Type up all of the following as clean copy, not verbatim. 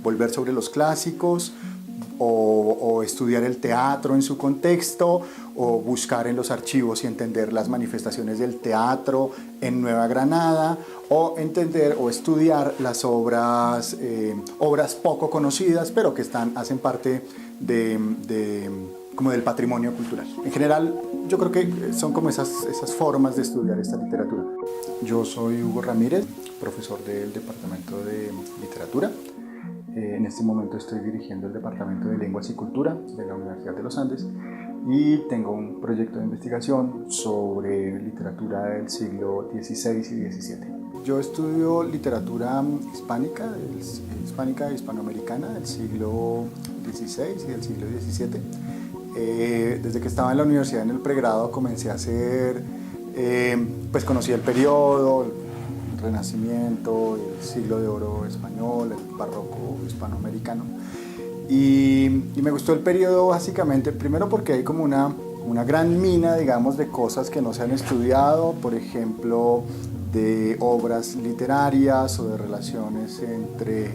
volver sobre los clásicos, o estudiar el teatro en su contexto, o buscar en los archivos y entender las manifestaciones del teatro en Nueva Granada, o entender o estudiar las obras poco conocidas, pero que hacen parte como del patrimonio cultural. En general, yo creo que son como esas formas de estudiar esta literatura. Yo soy Hugo Ramírez, profesor del Departamento de Literatura. En este momento estoy dirigiendo el Departamento de Lenguas y Cultura de la Universidad de los Andes y tengo un proyecto de investigación sobre literatura del siglo XVI y XVII. Yo estudio literatura hispánica y hispanoamericana del siglo XVI y del siglo XVII. Desde que estaba en la universidad en el pregrado comencé a hacer, pues conocí el periodo, el Renacimiento, el siglo de oro español, el barroco hispanoamericano. Y me gustó el periodo básicamente, primero porque hay como una gran mina, digamos, de cosas que no se han estudiado, por ejemplo, de obras literarias o de relaciones entre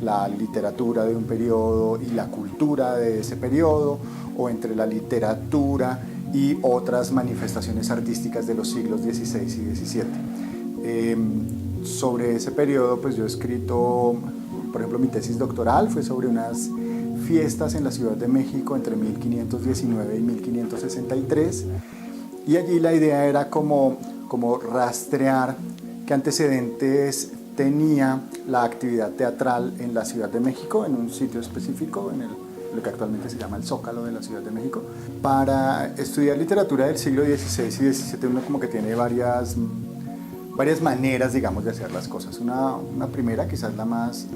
la literatura de un periodo y la cultura de ese periodo, o entre la literatura y otras manifestaciones artísticas de los siglos XVI y XVII. Sobre ese periodo, pues yo he escrito, por ejemplo, mi tesis doctoral fue sobre unas fiestas en la Ciudad de México entre 1519 y 1563, y allí la idea era como rastrear qué antecedentes tenía la actividad teatral en la Ciudad de México, en un sitio específico, lo que actualmente se llama el Zócalo de la Ciudad de México. Para estudiar literatura del siglo XVI y XVII uno como que tiene varias maneras, digamos, de hacer las cosas. Una primera, quizás la más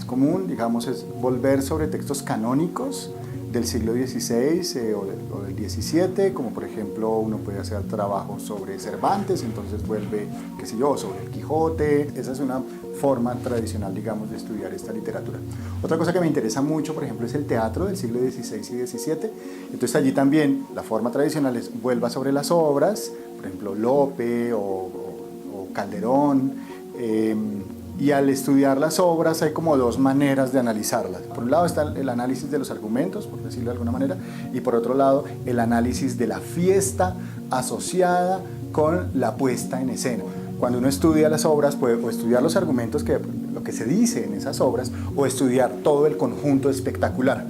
común, digamos, es volver sobre textos canónicos del siglo XVI o del XVII, como por ejemplo uno puede hacer trabajos sobre Cervantes, entonces vuelve, qué sé yo, sobre el Quijote. Esa es una forma tradicional, digamos, de estudiar esta literatura. Otra cosa que me interesa mucho, por ejemplo, es el teatro del siglo XVI y XVII. Entonces allí también la forma tradicional es vuelva sobre las obras, por ejemplo Lope o Calderón, y al estudiar las obras hay como dos maneras de analizarlas. Por un lado está el análisis de los argumentos, por decirlo de alguna manera, y por otro lado el análisis de la fiesta asociada con la puesta en escena. Cuando uno estudia las obras puede o estudiar los argumentos, lo que se dice en esas obras, o estudiar todo el conjunto espectacular.